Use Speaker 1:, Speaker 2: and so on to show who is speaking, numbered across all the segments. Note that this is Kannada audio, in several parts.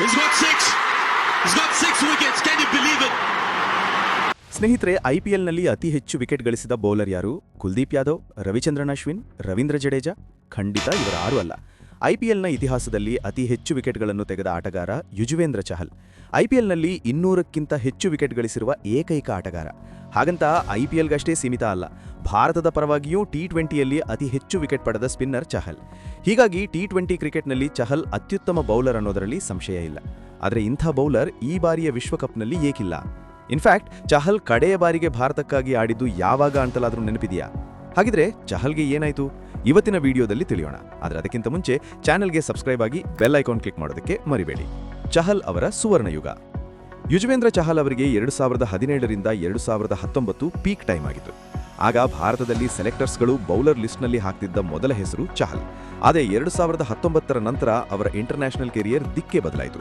Speaker 1: He's got six. He's got 6 wickets. Can you believe it?
Speaker 2: ಸ್ನೇಹಿತರೆ, ಐಪಿಎಲ್ನಲ್ಲಿ ಅತಿ ಹೆಚ್ಚು ವಿಕೆಟ್ ಗಳಿಸಿದ ಬೌಲರ್ ಯಾರು? ಕುಲ್ದೀಪ್ ಯಾದವ್, ರವಿಚಂದ್ರನ್ ಅಶ್ವಿನ್, ರವೀಂದ್ರ ಜಡೇಜಾ? ಖಂಡಿತ ಇವರ ಯಾರೂ ಅಲ್ಲ. ಐಪಿಎಲ್ನ ಇತಿಹಾಸದಲ್ಲಿ ಅತಿ ಹೆಚ್ಚು ವಿಕೆಟ್ಗಳನ್ನು ತೆಗೆದ ಆಟಗಾರ ಯುಜವೇಂದ್ರ ಚಹಲ್. ಐಪಿಎಲ್ನಲ್ಲಿ 200ಕ್ಕಿಂತ ಹೆಚ್ಚು ವಿಕೆಟ್ ಗಳಿಸಿರುವ ಏಕೈಕ ಆಟಗಾರ. ಹಾಗಂತ ಐಪಿಎಲ್ಗಷ್ಟೇ ಸೀಮಿತ ಅಲ್ಲ, ಭಾರತದ ಪರವಾಗಿಯೂ ಟಿ20ಯಲ್ಲಿ ಅತಿ ಹೆಚ್ಚು ವಿಕೆಟ್ ಪಡೆದ ಸ್ಪಿನ್ನರ್ ಚಹಲ್. ಹೀಗಾಗಿ ಟಿ20 ಕ್ರಿಕೆಟ್ನಲ್ಲಿ ಚಹಲ್ ಅತ್ಯುತ್ತಮ ಬೌಲರ್ ಅನ್ನೋದರಲ್ಲಿ ಸಂಶಯ ಇಲ್ಲ. ಆದರೆ ಇಂಥ ಬೌಲರ್ ಈ ಬಾರಿಯ ವಿಶ್ವಕಪ್ನಲ್ಲಿ ಏಕಿಲ್ಲ. ಇನ್ಫ್ಯಾಕ್ಟ್ ಚಹಲ್ ಕಡೆಯ ಬಾರಿಗೆ ಭಾರತಕ್ಕಾಗಿ ಆಡಿದ್ದು ಯಾವಾಗ ಅಂತಲಾದ್ರೂ ನೆನಪಿದೆಯಾ? ಹಾಗಿದ್ರೆ ಚಹಲ್ಗೆ ಏನಾಯ್ತು? ಇವತ್ತಿನ ವಿಡಿಯೋದಲ್ಲಿ ತಿಳಿಯೋಣ. ಆದರೆ ಅದಕ್ಕಿಂತ ಮುಂಚೆ ಚಾನೆಲ್ಗೆ ಸಬ್ಸ್ಕ್ರೈಬ್ ಆಗಿ ಬೆಲ್ ಐಕಾನ್ ಕ್ಲಿಕ್ ಮಾಡೋದಕ್ಕೆ ಮರಿಬೇಡಿ. ಚಹಲ್ ಅವರ ಸುವರ್ಣಯುಗ. ಯುಜವೇಂದ್ರ ಚಹಲ್ ಅವರಿಗೆ 2017ರಿಂದ 2019 ಪೀಕ್ ಟೈಮ್ ಆಗಿತ್ತು. ಆಗ ಭಾರತದಲ್ಲಿ ಸೆಲೆಕ್ಟರ್ಸ್ಗಳು ಬೌಲರ್ ಲಿಸ್ಟ್ನಲ್ಲಿ ಹಾಕ್ತಿದ್ದ ಮೊದಲ ಹೆಸರು ಚಹಲ್. ಆದರೆ 2019ರ ನಂತರ ಅವರ ಇಂಟರ್ನ್ಯಾಷನಲ್ ಕೆರಿಯರ್ ದಿಕ್ಕೇ ಬದಲಾಯಿತು.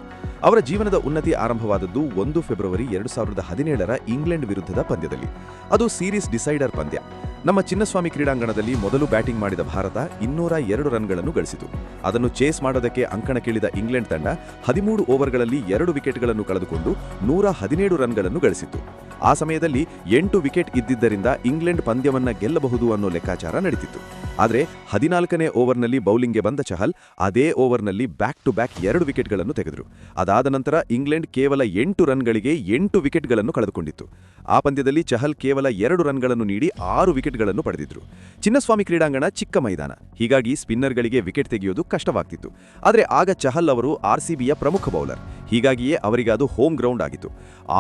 Speaker 2: ಅವರ ಜೀವನದ ಉನ್ನತಿ ಆರಂಭವಾದದ್ದು 1 ಫೆಬ್ರವರಿ 2017ರ ಇಂಗ್ಲೆಂಡ್ ವಿರುದ್ಧದ ಪಂದ್ಯದಲ್ಲಿ. ಅದು ಸೀರೀಸ್ ಡಿಸೈಡರ್ ಪಂದ್ಯ. ನಮ್ಮ ಚಿನ್ನಸ್ವಾಮಿ ಕ್ರೀಡಾಂಗಣದಲ್ಲಿ ಮೊದಲು ಬ್ಯಾಟಿಂಗ್ ಮಾಡಿದ ಭಾರತ 202 ರನ್ಗಳನ್ನು ಗಳಿಸಿತು. ಅದನ್ನು ಚೇಸ್ ಮಾಡೋದಕ್ಕೆ ಅಂಕಣಕ್ಕಿಳಿದ ಇಂಗ್ಲೆಂಡ್ ತಂಡ 13 ಓವರ್ಗಳಲ್ಲಿ 2 ವಿಕೆಟ್ಗಳನ್ನು ಕಳೆದುಕೊಂಡು 117 ರನ್ಗಳನ್ನು ಗಳಿಸಿತು. ಆ ಸಮಯದಲ್ಲಿ 8 ವಿಕೆಟ್ ಇದ್ದಿದ್ದರಿಂದ ಇಂಗ್ಲೆಂಡ್ ಪಂದ್ಯವನ್ನ ಗೆಲ್ಲಬಹುದು ಅನ್ನೋ ಲೆಕ್ಕಾಚಾರ ನಡೀತಿತ್ತು. ಆದರೆ 14ನೇ ಓವರ್ನಲ್ಲಿ ಬೌಲಿಂಗ್ಗೆ ಬಂದ ಚಹಲ್ ಅದೇ ಓವರ್ನಲ್ಲಿ ಬ್ಯಾಕ್ ಟು ಬ್ಯಾಕ್ 2 ವಿಕೆಟ್ಗಳನ್ನು ತೆಗೆದರು. ಅದಾದ ನಂತರ ಇಂಗ್ಲೆಂಡ್ ಕೇವಲ 8 ರನ್ಗಳಿಗೆ 8 ವಿಕೆಟ್ಗಳನ್ನು ಕಳೆದುಕೊಂಡಿತ್ತು. ಆ ಪಂದ್ಯದಲ್ಲಿ ಚಹಲ್ ಕೇವಲ 2 ರನ್ಗಳನ್ನು ನೀಡಿ 6 ವಿಕೆಟ್ಗಳನ್ನು ಪಡೆದಿದ್ರು. ಚಿನ್ನಸ್ವಾಮಿ ಕ್ರೀಡಾಂಗಣ ಚಿಕ್ಕ ಮೈದಾನ, ಹೀಗಾಗಿ ಸ್ಪಿನ್ನರ್ಗಳಿಗೆ ವಿಕೆಟ್ ತೆಗೆಯೋದು ಕಷ್ಟವಾಗ್ತಿತ್ತು. ಆದರೆ ಆಗ ಚಹಲ್ ಅವರು ಆರ್ಸಿಬಿಯ ಪ್ರಮುಖ ಬೌಲರ್, ಹೀಗಾಗಿಯೇ ಅವರಿಗೆ ಅದು ಹೋಮ್ ಗ್ರೌಂಡ್ ಆಗಿತ್ತು.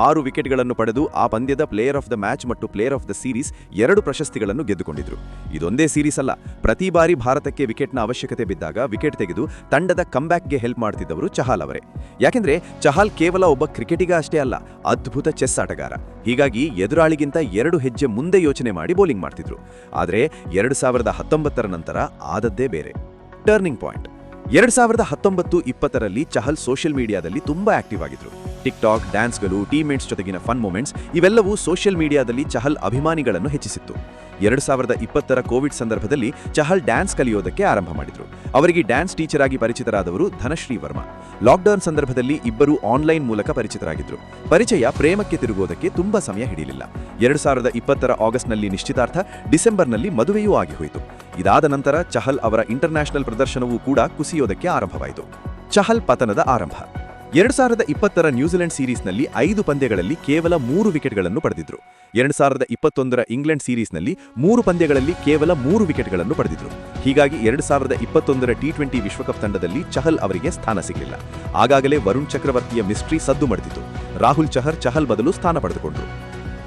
Speaker 2: 6 ವಿಕೆಟ್ಗಳನ್ನು ಪಡೆದು ಆ ಪಂದ್ಯದ ಪ್ಲೇಯರ್ ಆಫ್ ದ ಮ್ಯಾಚ್ ಮತ್ತು ಪ್ಲೇಯರ್ ಆಫ್ ದ ಸೀರೀಸ್ 2 ಪ್ರಶಸ್ತಿಗಳನ್ನು ಗೆದ್ದುಕೊಂಡಿದ್ರು. ಇದೊಂದೇ ಸೀರೀಸ್ ಅಲ್ಲ, ಪ್ರತಿ ಬಾರಿ ಭಾರತಕ್ಕೆ ವಿಕೆಟ್ನ ಅವಶ್ಯಕತೆ ಬಿದ್ದಾಗ ವಿಕೆಟ್ ತೆಗೆದು ತಂಡದ ಕಂಬ್ಯಾಕ್ಗೆ ಹೆಲ್ಪ್ ಮಾಡ್ತಿದ್ದವರು ಚಹಲ್ ಅವರೇ. ಯಾಕೆಂದ್ರೆ ಚಹಲ್ ಕೇವಲ ಒಬ್ಬ ಕ್ರಿಕೆಟಿಗ ಅಷ್ಟೇ ಅಲ್ಲ, ಅದ್ಭುತ ಚೆಸ್ ಆಟಗಾರ. ಹೀಗಾಗಿ ಎದುರಾಳಿಗಿಂತ 2 ಹೆಜ್ಜೆ ಮುಂದೆ ಯೋಚನೆ ಮಾಡಿ ಬೌಲಿಂಗ್ ಮಾಡ್ತಿದ್ರು. ಆದರೆ 2019ರ ನಂತರ ಆದದ್ದೇ ಬೇರೆ. Turning point. 2019-20ರಲ್ಲಿ ಚಹಲ್ ಸೋಷಿಯಲ್ ಮೀಡಿಯಾದಲ್ಲಿ ತುಂಬಾ ಆಕ್ಟಿವ್ ಆಗಿದ್ರು. ಟಿಕ್ಟಾಕ್, ಡ್ಯಾನ್ಸ್ಗಳು, ಟೀಮ್ಮೇಟ್ಸ್ ಜೊತೆಗಿನ ಫನ್ ಮೂಮೆಂಟ್ಸ್ ಇವೆಲ್ಲವೂ ಸೋಷಿಯಲ್ ಮೀಡಿಯಾದಲ್ಲಿ ಚಹಲ್ ಅಭಿಮಾನಿಗಳನ್ನು ಹೆಚ್ಚಿಸಿತ್ತು. 2020ರ ಕೋವಿಡ್ ಸಂದರ್ಭದಲ್ಲಿ ಚಹಲ್ ಡ್ಯಾನ್ಸ್ ಕಲಿಯೋದಕ್ಕೆ ಆರಂಭ ಮಾಡಿದ್ರು. ಅವರಿಗೆ ಡ್ಯಾನ್ಸ್ ಟೀಚರ್ ಆಗಿ ಪರಿಚಿತರಾದವರು ಧನಶ್ರೀ ವರ್ಮಾ. ಲಾಕ್ಡೌನ್ ಸಂದರ್ಭದಲ್ಲಿ ಇಬ್ಬರು ಆನ್ಲೈನ್ ಮೂಲಕ ಪರಿಚಿತರಾಗಿದ್ರು. ಪರಿಚಯ ಪ್ರೇಮಕ್ಕೆ ತಿರುಗೋದಕ್ಕೆ ತುಂಬಾ ಸಮಯ ಹಿಡಿಯಲಿಲ್ಲ. 2020ರ ಆಗಸ್ಟ್ನಲ್ಲಿ ನಿಶ್ಚಿತಾರ್ಥ, ಡಿಸೆಂಬರ್ನಲ್ಲಿ ಮದುವೆಯೂ ಆಗಿ ಹೋಯಿತು. ಇದಾದ ನಂತರ ಚಹಲ್ ಅವರ ಇಂಟರ್ನ್ಯಾಷನಲ್ ಪ್ರದರ್ಶನವೂ ಕೂಡ ಕುಸಿಯೋದಕ್ಕೆ ಆರಂಭವಾಯಿತು. ಚಹಲ್ ಪತನದ ಆರಂಭ. 2020ರ ನ್ಯೂಜಿಲೆಂಡ್ ಸೀರೀಸ್ನಲ್ಲಿ 5 ಪಂದ್ಯಗಳಲ್ಲಿ ಕೇವಲ 3 ವಿಕೆಟ್ಗಳನ್ನು ಪಡೆದಿದ್ರು. 2021ರ ಇಂಗ್ಲೆಂಡ್ ಸೀರೀಸ್ನಲ್ಲಿ 3 ಪಂದ್ಯಗಳಲ್ಲಿ ಕೇವಲ 3 ವಿಕೆಟ್ಗಳನ್ನು ಪಡೆದಿದ್ರು. ಹೀಗಾಗಿ 2021ರ ಟಿ20 ವಿಶ್ವಕಪ್ ತಂಡದಲ್ಲಿ ಚಹಲ್ ಅವರಿಗೆ ಸ್ಥಾನ ಸಿಗಲಿಲ್ಲ. ಆಗಾಗಲೇ ವರುಣ್ ಚಕ್ರವರ್ತಿಯ ಮಿಸ್ಟ್ರಿ ಸದ್ದು ಮಾಡಿತು. ರಾಹುಲ್ ಚಹರ್ ಚಹಲ್ ಬದಲು ಸ್ಥಾನ ಪಡೆದುಕೊಂಡರು.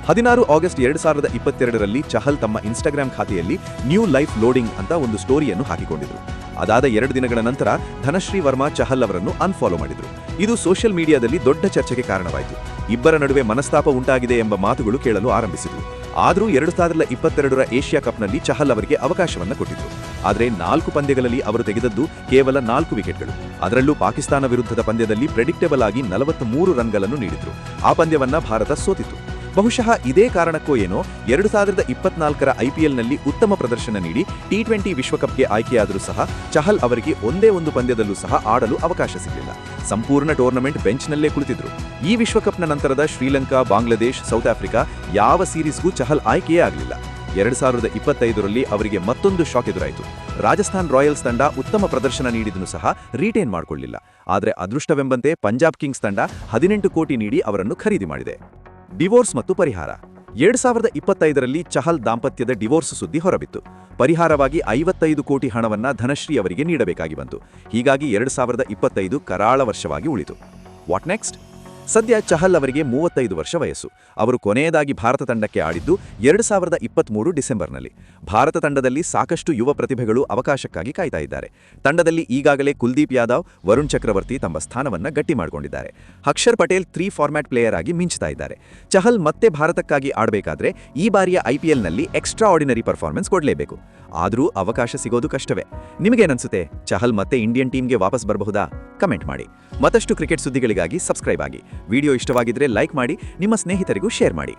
Speaker 2: 16 ಆಗಸ್ಟ್ 2022ರಲ್ಲಿ ಚಹಲ್ ತಮ್ಮ ಇನ್ಸ್ಟಾಗ್ರಾಮ್ ಖಾತೆಯಲ್ಲಿ ನ್ಯೂ ಲೈಫ್ ಲೋಡಿಂಗ್ ಅಂತ ಒಂದು ಸ್ಟೋರಿಯನ್ನು ಹಾಕಿಕೊಂಡಿದ್ರು. ಅದಾದ 2 ದಿನಗಳ ನಂತರ ಧನಶ್ರೀ ವರ್ಮಾ ಚಹಲ್ ಅವರನ್ನು ಅನ್ಫಾಲೋ ಮಾಡಿದ್ರು. ಇದು ಸೋಷಿಯಲ್ ಮೀಡಿಯಾದಲ್ಲಿ ದೊಡ್ಡ ಚರ್ಚೆಗೆ ಕಾರಣವಾಯಿತು. ಇಬ್ಬರ ನಡುವೆ ಮನಸ್ತಾಪ ಉಂಟಾಗಿದೆ ಎಂಬ ಮಾತುಗಳು ಕೇಳಲು ಆರಂಭಿಸಿದ್ರು. ಆದರೂ 2022ರ ಏಷ್ಯಾ ಕಪ್ನಲ್ಲಿ ಚಹಲ್ ಅವರಿಗೆ ಅವಕಾಶವನ್ನು ಕೊಟ್ಟಿದ್ರು. ಆದರೆ 4 ಪಂದ್ಯಗಳಲ್ಲಿ ಅವರು ತೆಗೆದದ್ದು ಕೇವಲ 4 ವಿಕೆಟ್ಗಳು. ಅದರಲ್ಲೂ ಪಾಕಿಸ್ತಾನ ವಿರುದ್ಧದ ಪಂದ್ಯದಲ್ಲಿ ಪ್ರೆಡಿಕ್ಟಬಲ್ ಆಗಿ 43 ರನ್ಗಳನ್ನು ನೀಡಿದ್ರು. ಆ ಪಂದ್ಯವನ್ನ ಭಾರತ ಸೋತಿತ್ತು. ಬಹುಶಃ ಇದೇ ಕಾರಣಕ್ಕೋ ಏನೋ 2024ರ ಐಪಿಎಲ್ನಲ್ಲಿ ಉತ್ತಮ ಪ್ರದರ್ಶನ ನೀಡಿ ಟಿ20 ವಿಶ್ವಕಪ್ಗೆ ಆಯ್ಕೆಯಾದರೂ ಸಹ ಚಹಲ್ ಅವರಿಗೆ ಒಂದೇ ಒಂದು ಪಂದ್ಯದಲ್ಲೂ ಸಹ ಆಡಲು ಅವಕಾಶ ಸಿಗಲಿಲ್ಲ. ಸಂಪೂರ್ಣ ಟೂರ್ನಮೆಂಟ್ ಬೆಂಚ್ನಲ್ಲೇ ಕುಳಿತಿದ್ರು. ಈ ವಿಶ್ವಕಪ್ನ ನಂತರದ ಶ್ರೀಲಂಕಾ, ಬಾಂಗ್ಲಾದೇಶ್, ಸೌತ್ ಆಫ್ರಿಕಾ ಯಾವ ಸೀರೀಸ್ಗೂ ಚಹಲ್ ಆಯ್ಕೆಯೇ ಆಗಲಿಲ್ಲ. 2025ರಲ್ಲಿ ಅವರಿಗೆ ಮತ್ತೊಂದು ಶಾಕ್ ಎದುರಾಯಿತು. ರಾಜಸ್ಥಾನ್ ರಾಯಲ್ಸ್ ತಂಡ ಉತ್ತಮ ಪ್ರದರ್ಶನ ನೀಡಿದನು ಸಹ ರಿಟೇನ್ ಮಾಡಿಕೊಳ್ಳಿಲ್ಲ. ಆದರೆ ಅದೃಷ್ಟವೆಂಬಂತೆ ಪಂಜಾಬ್ ಕಿಂಗ್ಸ್ ತಂಡ 18 ಕೋಟಿ ನೀಡಿ ಅವರನ್ನು ಖರೀದಿ ಮಾಡಿದೆ. ಡಿವೋರ್ಸ್ ಮತ್ತು ಪರಿಹಾರ. 2025ರಲ್ಲಿ ಚಹಲ್ ದಾಂಪತ್ಯದ ಡಿವೋರ್ಸ್ ಸುದ್ದಿ ಹೊರಬಿತ್ತು. ಪರಿಹಾರವಾಗಿ 55 ಕೋಟಿ ಹಣವನ್ನ ಧನಶ್ರೀ ಅವರಿಗೆ ನೀಡಬೇಕಾಗಿ ಬಂತು. ಹೀಗಾಗಿ 2025 ಕರಾಳ ವರ್ಷವಾಗಿ ಉಳಿತು. What next? ಸದ್ಯ ಚಹಲ್ ಅವರಿಗೆ 35 ವರ್ಷ ವಯಸ್ಸು. ಅವರು ಕೊನೆಯದಾಗಿ ಭಾರತ ತಂಡಕ್ಕೆ ಆಡಿದ್ದು 2023 ಡಿಸೆಂಬರ್ನಲ್ಲಿ. ಭಾರತ ತಂಡದಲ್ಲಿ ಸಾಕಷ್ಟು ಯುವ ಪ್ರತಿಭೆಗಳು ಅವಕಾಶಕ್ಕಾಗಿ ಕಾಯ್ತಾ ಇದ್ದಾರೆ. ತಂಡದಲ್ಲಿ ಈಗಾಗಲೇ ಕುಲ್ದೀಪ್ ಯಾದವ್, ವರುಣ್ ಚಕ್ರವರ್ತಿ ತಮ್ಮ ಸ್ಥಾನವನ್ನ ಗಟ್ಟಿ ಮಾಡಿಕೊಂಡಿದ್ದಾರೆ. ಅಕ್ಷರ್ ಪಟೇಲ್ 3 ಫಾರ್ಮ್ಯಾಟ್ ಪ್ಲೇಯರ್ ಆಗಿ ಮಿಂಚ್ತಾ ಇದ್ದಾರೆ. ಚಹಲ್ ಮತ್ತೆ ಭಾರತಕ್ಕಾಗಿ ಆಡಬೇಕಾದ್ರೆ ಈ ಬಾರಿಯ ಐಪಿಎಲ್ನಲ್ಲಿ ಎಕ್ಸ್ಟ್ರಾ ಆರ್ಡಿನರಿ ಪರ್ಫಾರ್ಮೆನ್ಸ್ ಕೊಡಲೇಬೇಕು. ಆದರೂ ಅವಕಾಶ ಸಿಗೋದು ಕಷ್ಟವೇ. ನಿಮಗೇನನ್ಸುತ್ತೆ? ಚಹಲ್ ಮತ್ತೆ ಇಂಡಿಯನ್ ಟೀಮ್ಗೆ ವಾಪಸ್ ಬರಬಹುದಾ? ಕಮೆಂಟ್ ಮಾಡಿ. ಮತ್ತಷ್ಟು ಕ್ರಿಕೆಟ್ ಸುದ್ದಿಗಳಿಗಾಗಿ ಸಬ್ಸ್ಕ್ರೈಬ್ ಆಗಿ. ವಿಡಿಯೋ ಇಷ್ಟವಾಗಿದ್ರೆ ಲೈಕ್ ಮಾಡಿ, ನಿಮ್ಮ ಸ್ನೇಹಿತರಿಗೂ ಶೇರ್ ಮಾಡಿ.